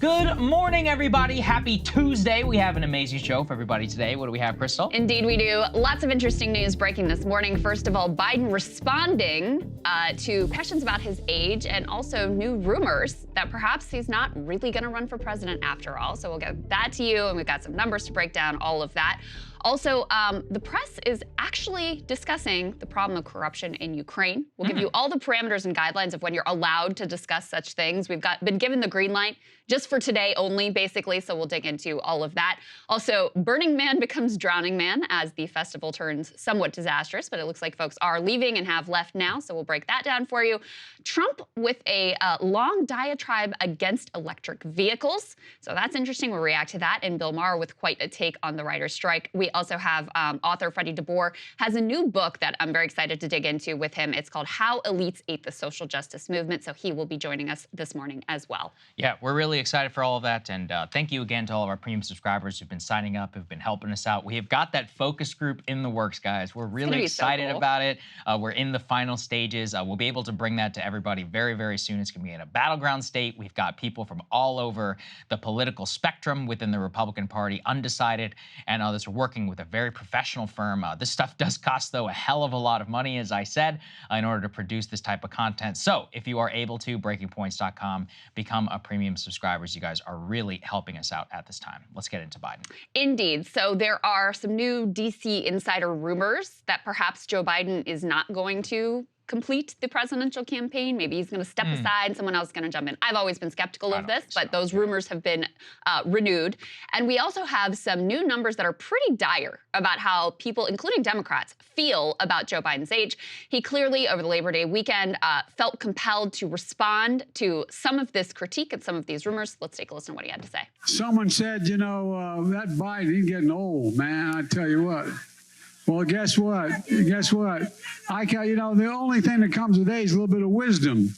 Good morning, everybody. Happy Tuesday. We have an amazing show for everybody today. What do we have, Krystal? Indeed, we do. Lots of interesting news breaking this morning. First of all, Biden responding to questions about his age and also new rumors that perhaps he's not really going to run for president after all. So we'll get that to you, and we've got some numbers to break down, all of that. Also, the press is actually discussing the problem of corruption in Ukraine. We'll give you all the parameters and guidelines of when you're allowed to discuss such things. We've been given the green light just for today only, basically, so we'll dig into all of that. Also, Burning Man becomes Drowning Man as the festival turns somewhat disastrous, but it looks like folks are leaving and have left now, so we'll break that down for you. Trump with a long diatribe against electric vehicles, so that's interesting. We'll react to that. And Bill Maher with quite a take on the writer's strike. We also have author Freddie DeBoer has a new book that I'm very excited to dig into with him. It's called How Elites Ate the Social Justice Movement, so he will be joining us this morning as well. Yeah, we're really excited for all of that, and thank you again to all of our premium subscribers who've been signing up, who've been helping us out. We have got that focus group in the works, guys. We're really excited about it. We're in the final stages. We'll be able to bring that to everybody very, very soon. It's going to be in a battleground state. We've got people from all over the political spectrum within the Republican Party, undecided, and others are working with a very professional firm. This stuff does cost, though, a hell of a lot of money, as I said, in order to produce this type of content. So if you are able to, breakingpoints.com, become a premium subscriber. You guys are really helping us out at this time. Let's get into Biden. Indeed. So there are some new DC insider rumors that perhaps Joe Biden is not going to complete the presidential campaign. Maybe he's going to step aside and someone else is going to jump in. I've always been skeptical of this, but those rumors have been renewed. And we also have some new numbers that are pretty dire about how people, including Democrats, feel about Joe Biden's age. He clearly, over the Labor Day weekend, felt compelled to respond to some of this critique and some of these rumors. Let's take a listen to what he had to say. Someone said, you know, that Biden, he's getting old, man. I tell you what. Well, guess what? Guess what? You know, the only thing that comes with age is a little bit of wisdom.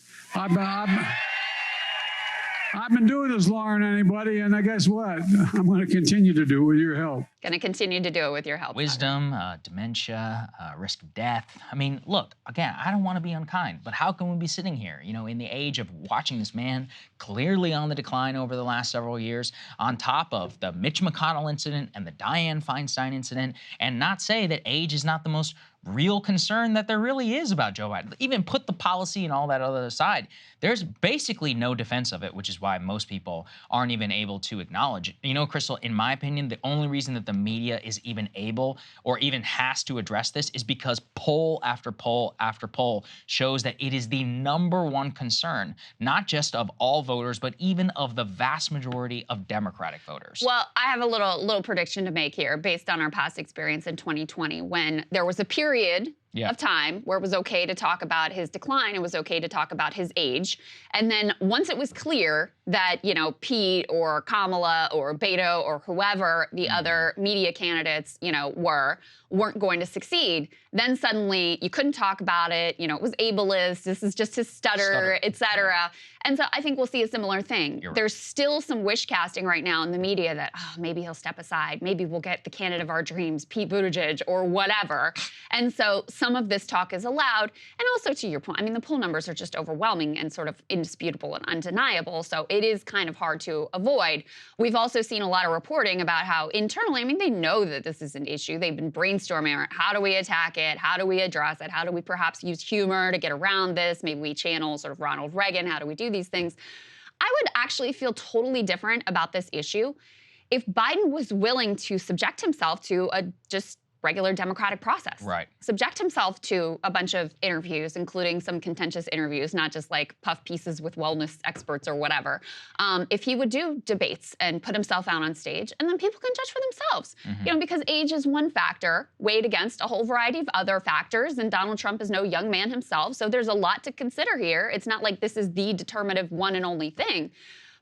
I've been doing this longer than anybody, and guess what? I'm going to continue to do it with your help. Going to continue to do it with your help. Wisdom, dementia, risk of death. I mean, look, again, I don't want to be unkind, but how can we be sitting here, you know, in the age of watching this man clearly on the decline over the last several years, on top of the Mitch McConnell incident and the Dianne Feinstein incident, and not say that age is not the most real concern that there really is about Joe Biden. Even put the policy and all that other aside, there's basically no defense of it, which is why most people aren't even able to acknowledge it. You know, Krystal, in my opinion, the only reason that the media is even able or even has to address this is because poll after poll after poll shows that it is the #1 concern, not just of all voters, but even of the vast majority of Democratic voters. Well, I have a little prediction to make here based on our past experience in 2020 when there was a period of time where it was okay to talk about his decline, it was okay to talk about his age. And then once it was clear that, you know, Pete or Kamala or Beto or whoever the other media candidates, you know, weren't going to succeed, then suddenly you couldn't talk about it. You know, it was ableist, this is just his stutter. Et cetera. And so I think we'll see a similar thing. There's still some wish casting right now in the media that, oh, maybe he'll step aside. Maybe we'll get the candidate of our dreams, Pete Buttigieg or whatever. And so some of this talk is allowed. And also to your point, I mean, the poll numbers are just overwhelming and sort of indisputable and undeniable. So it is kind of hard to avoid. We've also seen a lot of reporting about how internally, I mean, they know that this is an issue. They've been brainstorming, how do we attack it? How do we address it? How do we perhaps use humor to get around this? Maybe we channel sort of Ronald Reagan. How do we do these things? I would actually feel totally different about this issue if Biden was willing to subject himself to a just regular democratic process. Right. Subject himself to a bunch of interviews, including some contentious interviews, not just like puff pieces with wellness experts or whatever. If he would do debates and put himself out on stage, and then people can judge for themselves. You know, because age is one factor weighed against a whole variety of other factors, and Donald Trump is no young man himself, so there's a lot to consider here. It's not like this is the determinative one and only thing.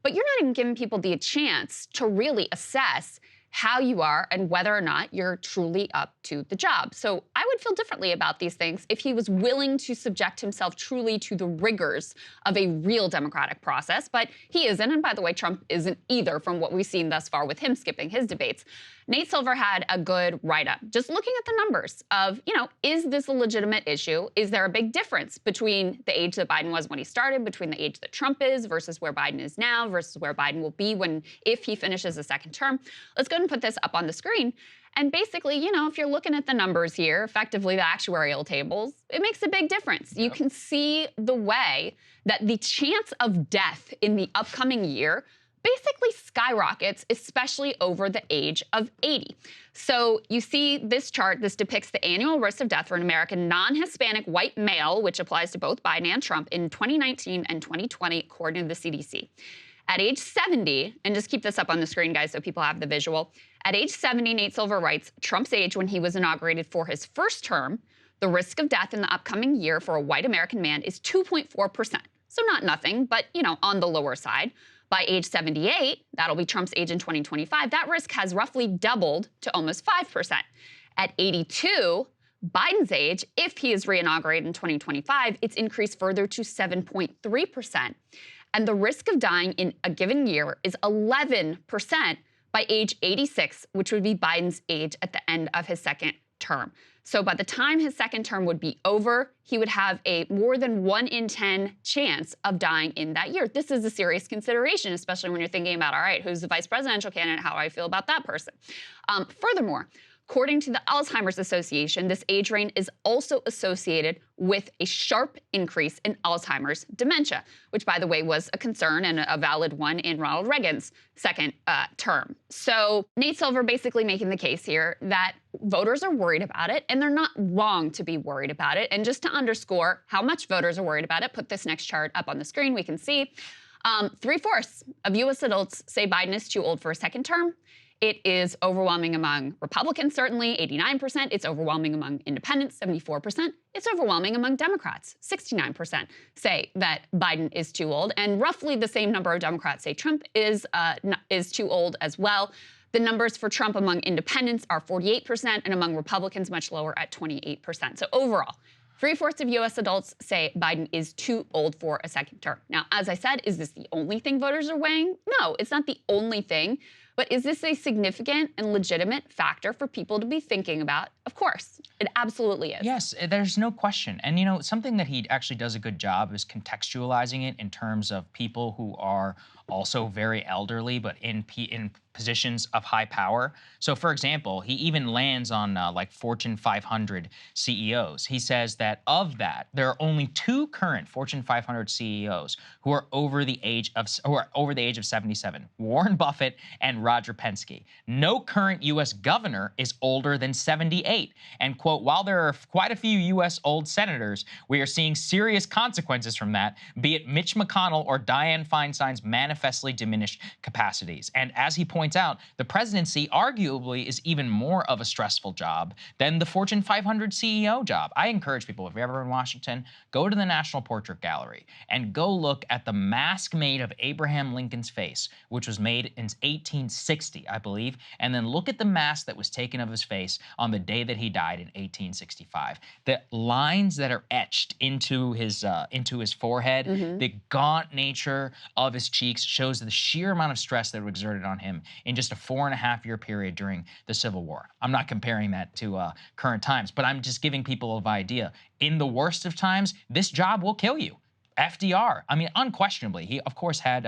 But you're not even giving people the chance to really assess how you are and whether or not you're truly up to the job. So I would feel differently about these things if he was willing to subject himself truly to the rigors of a real democratic process, but he isn't. And by the way, Trump isn't either, from what we've seen thus far with him skipping his debates. Nate Silver had a good write-up, just looking at the numbers of, is this a legitimate issue? Is there a big difference between the age that Biden was when he started, between the age that Trump is versus where Biden is now, versus where Biden will be if he finishes a second term? Let's go ahead and put this up on the screen. And basically, if you're looking at the numbers here, effectively the actuarial tables, it makes a big difference. You can see the way that the chance of death in the upcoming year basically skyrockets, especially over the age of 80. So you see this chart. This depicts the annual risk of death for an American non-Hispanic white male, which applies to both Biden and Trump, in 2019 and 2020, according to the CDC. At age 70, and just keep this up on the screen, guys, so people have the visual. At age 70, Nate Silver writes, Trump's age when he was inaugurated for his first term, the risk of death in the upcoming year for a white American man is 2.4%. So not nothing, but, on the lower side. By age 78, that'll be Trump's age in 2025, that risk has roughly doubled to almost 5%. At 82, Biden's age, if he is reinaugurated in 2025, it's increased further to 7.3%. And the risk of dying in a given year is 11% by age 86, which would be Biden's age at the end of his second term. So by the time his second term would be over, he would have a more than 1 in 10 chance of dying in that year. This is a serious consideration, especially when you're thinking about, all right, who's the vice presidential candidate? How do I feel about that person? Furthermore, according to the Alzheimer's Association, this age range is also associated with a sharp increase in Alzheimer's dementia, which, by the way, was a concern and a valid one in Ronald Reagan's second term. So Nate Silver basically making the case here that voters are worried about it, and they're not wrong to be worried about it. And just to underscore how much voters are worried about it, put this next chart up on the screen. We can see 3/4 of U.S. adults say Biden is too old for a second term. It is overwhelming among Republicans, certainly, 89%. It's overwhelming among independents, 74%. It's overwhelming among Democrats, 69% say that Biden is too old. And roughly the same number of Democrats say Trump is too old as well. The numbers for Trump among independents are 48%, and among Republicans much lower at 28%. So overall, 3/4 of U.S. adults say Biden is too old for a second term. Now, as I said, is this the only thing voters are weighing? No, it's not the only thing. But is this a significant and legitimate factor for people to be thinking about? Of course, it absolutely is. Yes, there's no question. And something that he actually does a good job is contextualizing it in terms of people who are also very elderly, but in positions of high power. So, for example, he even lands on like Fortune 500 CEOs. He says that of that, there are only 2 current Fortune 500 CEOs who are over the age of 77: Warren Buffett and Roger Penske. No current U.S. governor is older than 78. And quote, while there are quite a few U.S. old senators, we are seeing serious consequences from that, be it Mitch McConnell or Dianne Feinstein's manifestly diminished capacities. And as he points out, the presidency arguably is even more of a stressful job than the Fortune 500 CEO job. I encourage people, if you're ever in Washington, go to the National Portrait Gallery and go look at the mask made of Abraham Lincoln's face, which was made in 1860, I believe, and then look at the mask that was taken of his face on the day that he died in 1865. The lines that are etched into his forehead, the gaunt nature of his cheeks shows the sheer amount of stress that was exerted on him in just a 4.5-year period during the Civil War. I'm not comparing that to current times, but I'm just giving people an idea. In the worst of times, this job will kill you. FDR, I mean, unquestionably, he, of course, had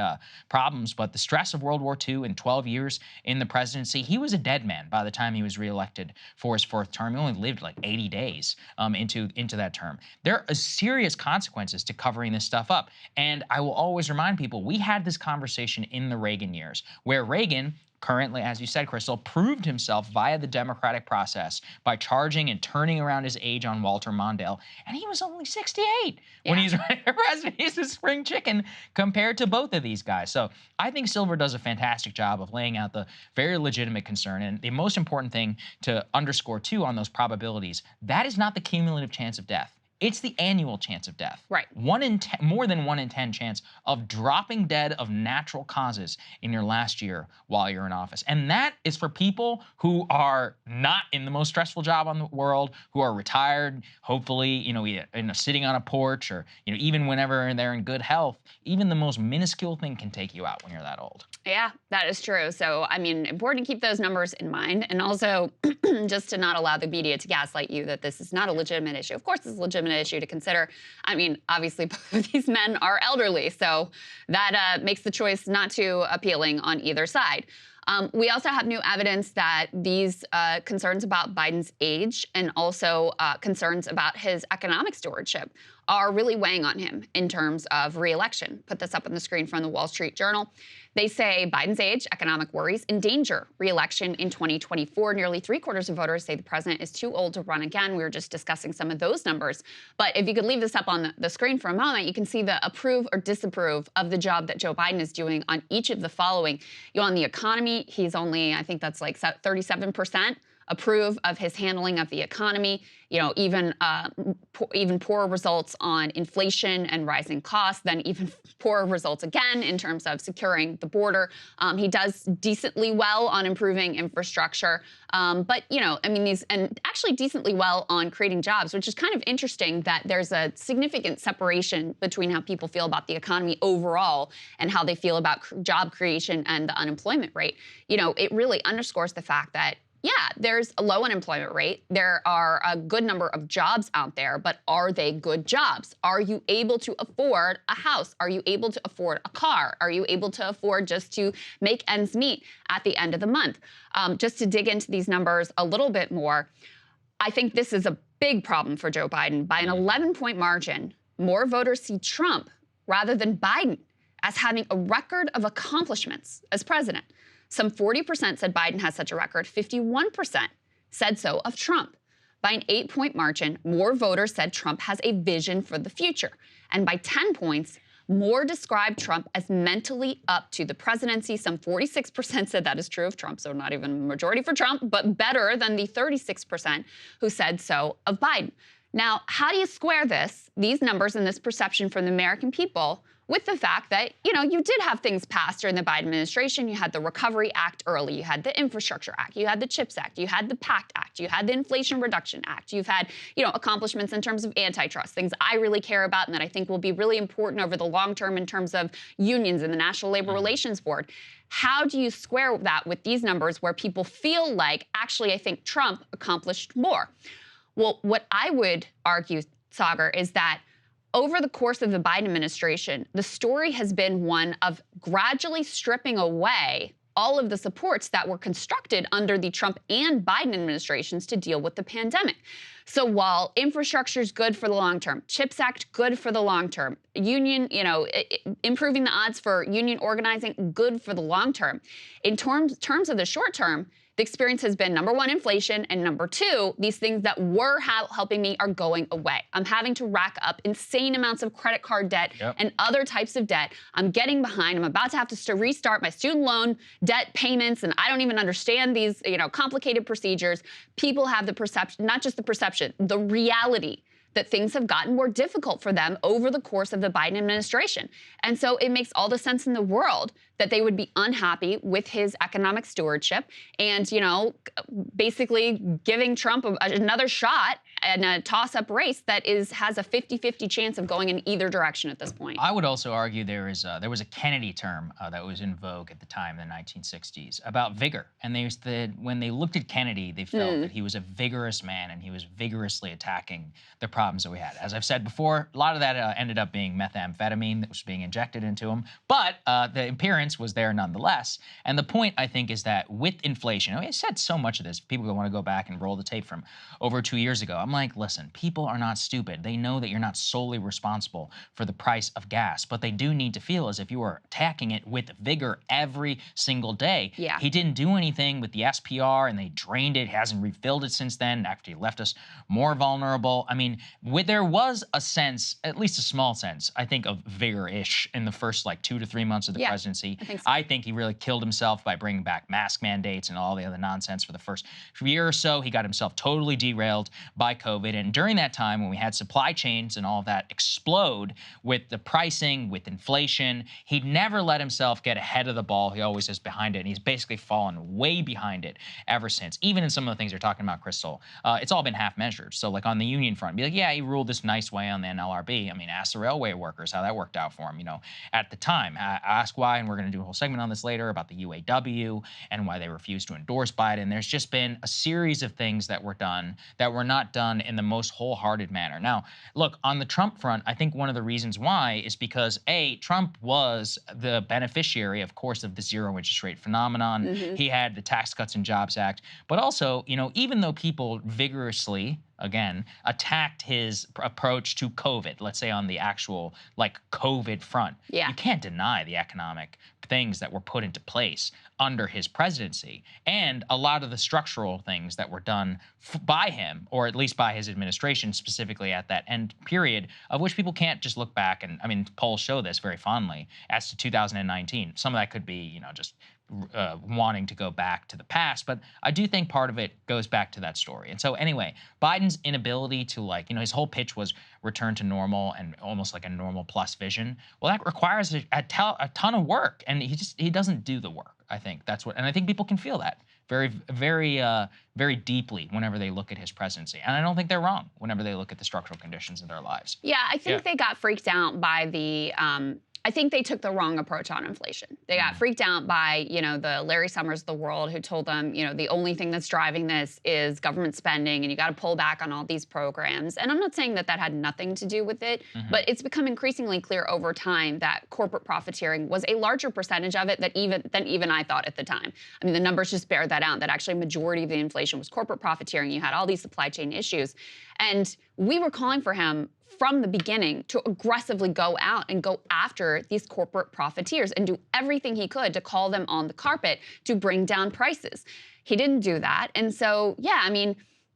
problems, but the stress of World War II and 12 years in the presidency, he was a dead man by the time he was reelected for his 4th term. He only lived like 80 days into that term. There are serious consequences to covering this stuff up. And I will always remind people, we had this conversation in the Reagan years, where Reagan, currently, as you said, Krystal, proved himself via the democratic process by charging and turning around his age on Walter Mondale. And he was only 68 when he's president. He's a spring chicken compared to both of these guys. So I think Silver does a fantastic job of laying out the very legitimate concern. And the most important thing to underscore, too, on those probabilities, that is not the cumulative chance of death. It's the annual chance of death. Right. More than 1 in 10 chance of dropping dead of natural causes in your last year while you're in office. And that is for people who are not in the most stressful job in the world, who are retired, hopefully, sitting on a porch, or, even whenever they're in good health. Even the most minuscule thing can take you out when you're that old. Yeah, that is true. So, I mean, important to keep those numbers in mind, and also just to not allow the media to gaslight you that this is not a legitimate issue. Of course, it's a legitimate issue to consider. I mean, obviously, both of these men are elderly, so that makes the choice not too appealing on either side. We also have new evidence that these concerns about Biden's age and also concerns about his economic stewardship are really weighing on him in terms of re-election. Put this up on the screen from the Wall Street Journal. They say Biden's age, economic worries, endanger re-election in 2024. Nearly 3/4 of voters say the president is too old to run again. We were just discussing some of those numbers. But if you could leave this up on the screen for a moment, you can see the approve or disapprove of the job that Joe Biden is doing on each of the following. On the economy, he's only, I think that's like 37%. Approve of his handling of the economy, even poorer results on inflation and rising costs, then even poorer results again in terms of securing the border. He does decently well on improving infrastructure, but and actually decently well on creating jobs, which is kind of interesting that there's a significant separation between how people feel about the economy overall and how they feel about job creation and the unemployment rate. It really underscores the fact that there's a low unemployment rate. There are a good number of jobs out there, but are they good jobs? Are you able to afford a house? Are you able to afford a car? Are you able to afford just to make ends meet at the end of the month? Just to dig into these numbers a little bit more, I think this is a big problem for Joe Biden. By an 11-point margin, more voters see Trump rather than Biden as having a record of accomplishments as president. Some 40% said Biden has such a record. 51% said so of Trump. By an 8-point margin, more voters said Trump has a vision for the future. And by 10 points, more described Trump as mentally up to the presidency. Some 46% said that is true of Trump, so not even a majority for Trump, but better than the 36% who said so of Biden. Now, how do you square these numbers and this perception from the American people with the fact that, you did have things passed during the Biden administration? You had the Recovery Act early. You had the Infrastructure Act. You had the CHIPS Act. You had the PACT Act. You had the Inflation Reduction Act. You've had, accomplishments in terms of antitrust, things I really care about and that I think will be really important over the long term in terms of unions and the National Labor Relations Board. How do you square that with these numbers where people feel like, actually, I think Trump accomplished more? Well, what I would argue, Saagar, is that over the course of the Biden administration, the story has been one of gradually stripping away all of the supports that were constructed under the Trump and Biden administrations to deal with the pandemic. So while infrastructure is good for the long term, CHIPS Act, good for the long term, union, improving the odds for union organizing, good for the long term. In terms of the short term, the experience has been, number one, inflation, and number two, these things that were helping me are going away. I'm having to rack up insane amounts of credit card debt and other types of debt. I'm getting behind. I'm about to have to restart my student loan debt payments, and I don't even understand these, complicated procedures. People have the perception, not just the perception, the reality that things have gotten more difficult for them over the course of the Biden administration. And so it makes all the sense in the world that they would be unhappy with his economic stewardship and, basically giving Trump another shot in a toss-up race that has a 50-50 chance of going in either direction at this point. I would also argue there was a Kennedy term that was in vogue at the time in the 1960s about vigor. And when they looked at Kennedy, they felt that he was a vigorous man and he was vigorously attacking the problems that we had. As I've said before, a lot of that ended up being methamphetamine that was being injected into him, but the appearance was there nonetheless. And the point, I think, is that with inflation, I said so much of this, people want to go back and roll the tape from over 2 years ago. I'm like, listen, people are not stupid. They know that you're not solely responsible for the price of gas, but they do need to feel as if you are attacking it with vigor every single day. Yeah. He didn't do anything with the SPR, and they drained it. He hasn't refilled it since then, after he left us more vulnerable. I mean, there was a sense, at least a small sense, I think, of vigor-ish in the first 2 to 3 months of the presidency. I think he really killed himself by bringing back mask mandates and all the other nonsense for the first year or so. He got himself totally derailed by COVID. And during that time, when we had supply chains and all of that explode with the pricing, with inflation, he never let himself get ahead of the ball. He always is behind it. And he's basically fallen way behind it ever since. Even in some of the things you're talking about, Krystal, it's all been half measured. So like on the union front, be like, yeah, he ruled this nice way on the NLRB. I mean, ask the railway workers how that worked out for him, at the time. Ask why, and we're going to do a whole segment on this later about the UAW and why they refused to endorse Biden. There's just been a series of things that were done that were not done in the most wholehearted manner. Now, look, on the Trump front, I think one of the reasons why is because, A, Trump was the beneficiary, of course, of the zero interest rate phenomenon. He had the Tax Cuts and Jobs Act. But also, even though people vigorously, again, attacked his approach to COVID, let's say on the actual COVID front. Yeah. You can't deny the economic things that were put into place under his presidency and a lot of the structural things that were done by him, or at least by his administration, specifically at that end period, of which people can't just look back and, polls show this very fondly as to 2019. Some of that could be, just wanting to go back to the past, but I do think part of it goes back to that story. And so anyway, Biden's inability to his whole pitch was return to normal and almost like a normal plus vision. Well, that requires a ton of work, and he doesn't do the work. I think that's what, and I think people can feel that very, very, very deeply whenever they look at his presidency. And I don't think they're wrong whenever they look at the structural conditions in their lives. Yeah, I think they got freaked out by the I think they took the wrong approach on inflation. They got freaked out by, the Larry Summers of the world who told them, the only thing that's driving this is government spending and you got to pull back on all these programs. And I'm not saying that had nothing to do with it, but it's become increasingly clear over time that corporate profiteering was a larger percentage of it than even I thought at the time. I mean, the numbers just bear that out, that actually a majority of the inflation was corporate profiteering. You had all these supply chain issues. And we were calling for him from the beginning to aggressively go out and go after these corporate profiteers and do everything he could to call them on the carpet to bring down prices. He didn't do that. And so,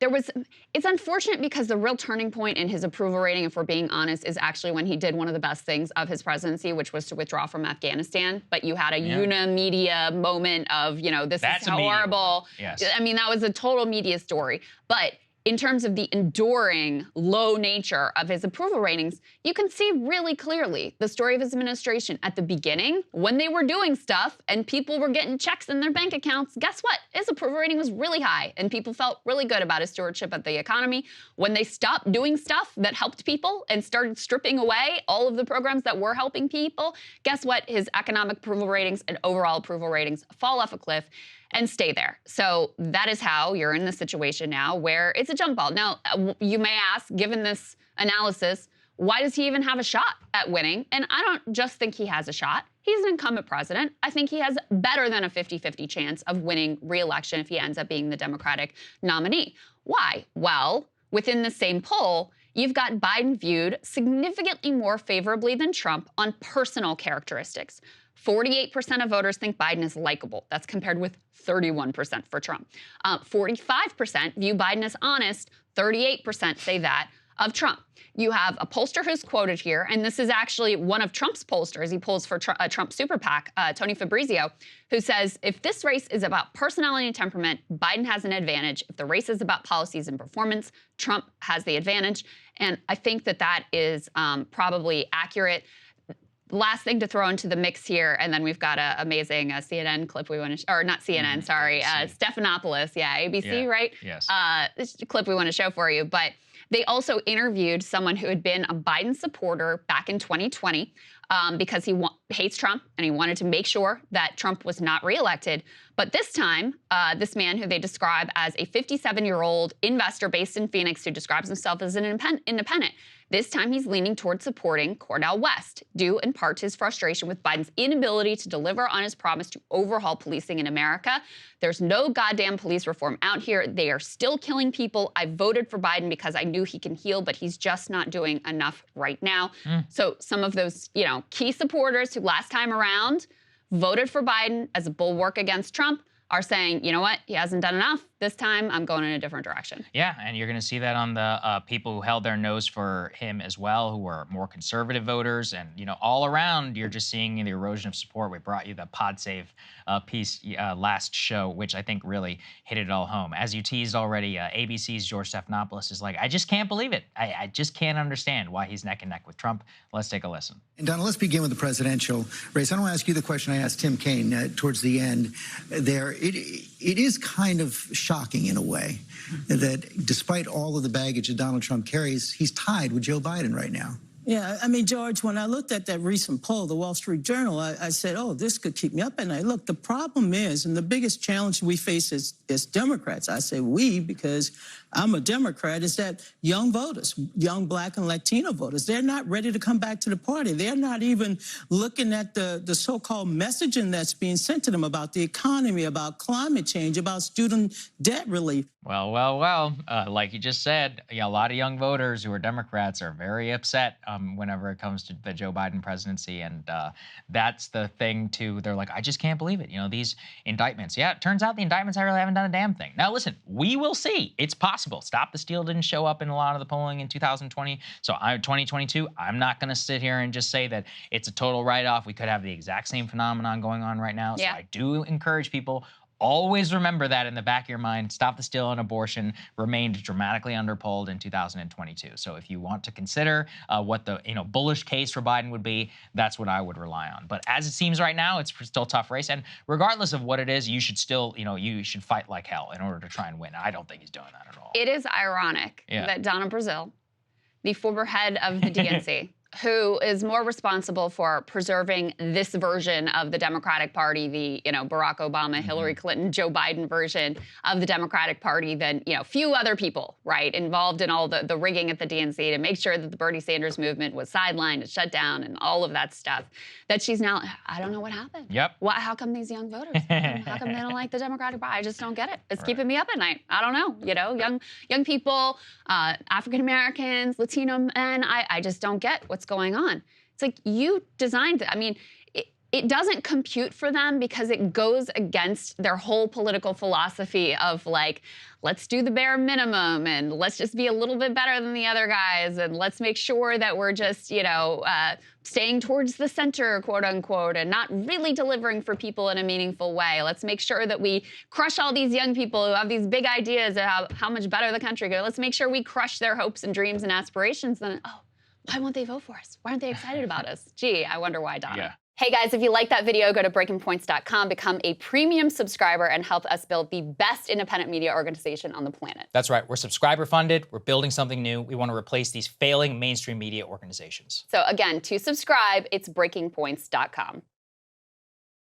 it's unfortunate because the real turning point in his approval rating, if we're being honest, is actually when he did one of the best things of his presidency, which was to withdraw from Afghanistan. But you had a unimedia moment of, this is horrible. Yes. That was a total media story. But in terms of the enduring low nature of his approval ratings, you can see really clearly the story of his administration. At the beginning, when they were doing stuff and people were getting checks in their bank accounts, guess what? His approval rating was really high and people felt really good about his stewardship of the economy. When they stopped doing stuff that helped people and started stripping away all of the programs that were helping people, guess what? His economic approval ratings and overall approval ratings fall off a cliff and stay there. So that is how you're in the situation now where it's a jump ball. Now, you may ask, given this analysis, why does he even have a shot at winning? And I don't just think he has a shot. He's an incumbent president. I think he has better than a 50-50 chance of winning re-election if he ends up being the Democratic nominee. Why? Well, within the same poll, you've got Biden viewed significantly more favorably than Trump on personal characteristics. 48% of voters think Biden is likable. That's compared with 31% for Trump. 45% view Biden as honest. 38% say that of Trump. You have a pollster who's quoted here, and this is actually one of Trump's pollsters. He polls for Trump Super PAC, Tony Fabrizio, who says, if this race is about personality and temperament, Biden has an advantage. If the race is about policies and performance, Trump has the advantage. And I think that is probably accurate. Last thing to throw into the mix here, and then we've got an amazing CNN clip we want to, or not CNN, sorry, Stephanopoulos, ABC, right? Yes. This is a clip we want to show for you, but they also interviewed someone who had been a Biden supporter back in 2020 because he hates Trump and he wanted to make sure that Trump was not reelected. But this time, this man who they describe as a 57-year-old investor based in Phoenix who describes himself as an independent, this time he's leaning toward supporting Cordell West, due in part to his frustration with Biden's inability to deliver on his promise to overhaul policing in America. There's no goddamn police reform out here. They are still killing people. I voted for Biden because I knew he can heal, but he's just not doing enough right now. So some of those, key supporters who last time around voted for Biden as a bulwark against Trump are saying, you know what, he hasn't done enough. This time, I'm going in a different direction. Yeah, and you're going to see that on the people who held their nose for him as well, who were more conservative voters. And, all around, you're just seeing the erosion of support. We brought you the Pod Save piece last show, which I think really hit it all home. As you teased already, ABC's George Stephanopoulos is like, I just can't believe it. I just can't understand why he's neck and neck with Trump. Let's take a listen. And Donna, let's begin with the presidential race. I want to ask you the question I asked Tim Kaine towards the end there. It is kind of shocking in a way that despite all of the baggage that Donald Trump carries, he's tied with Joe Biden right now. Yeah, I mean, George, when I looked at that recent poll, the Wall Street Journal, I said, oh, this could keep me up at night. Look, the problem is, and the biggest challenge we face as Democrats, I say we because I'm a Democrat, is that young voters, young Black and Latino voters, they're not ready to come back to the party. They're not even looking at the so-called messaging that's being sent to them about the economy, about climate change, about student debt relief. Well, like you just said, a lot of young voters who are Democrats are very upset whenever it comes to the Joe Biden presidency. And that's the thing, too. They're like, I just can't believe it. These indictments. Yeah, it turns out the indictments I really haven't done a damn thing. Now, listen, we will see. It's possible. Stop the Steal didn't show up in a lot of the polling in 2020. So 2022, I'm not going to sit here and just say that it's a total write-off. We could have the exact same phenomenon going on right now. Yeah. So I do encourage people, always remember that in the back of your mind. Stop the Steal and abortion remained dramatically underpolled in 2022. So if you want to consider what the bullish case for Biden would be, that's what I would rely on. But as it seems right now, it's still a tough race. And regardless of what it is, you should still, you should fight like hell in order to try and win. I don't think he's doing that at all. It is ironic that Donna Brazile, the former head of the DNC, who is more responsible for preserving this version of the Democratic Party, the Barack Obama, Hillary Clinton, Joe Biden version of the Democratic Party than few other people, right, involved in all the rigging at the DNC to make sure that the Bernie Sanders movement was sidelined and shut down and all of that stuff. That she's now, I don't know what happened. Yep. Why? How come these young voters? How come they don't like the Democratic Party? I just don't get it. It's keeping me up at night. I don't know. Young people, African Americans, Latino men. I just don't get what's going on. It's like you designed it. I mean, it doesn't compute for them because it goes against their whole political philosophy of like, let's do the bare minimum and let's just be a little bit better than the other guys and let's make sure that we're just, staying towards the center, quote unquote, and not really delivering for people in a meaningful way. Let's make sure that we crush all these young people who have these big ideas of how much better the country goes. Let's make sure we crush their hopes and dreams and aspirations. Then, why won't they vote for us? Why aren't they excited about us? Gee, I wonder why, Donna. Yeah. Hey guys, if you like that video, go to breakingpoints.com, become a premium subscriber, and help us build the best independent media organization on the planet. That's right. We're subscriber funded. We're building something new. We want to replace these failing mainstream media organizations. So again, to subscribe, it's breakingpoints.com.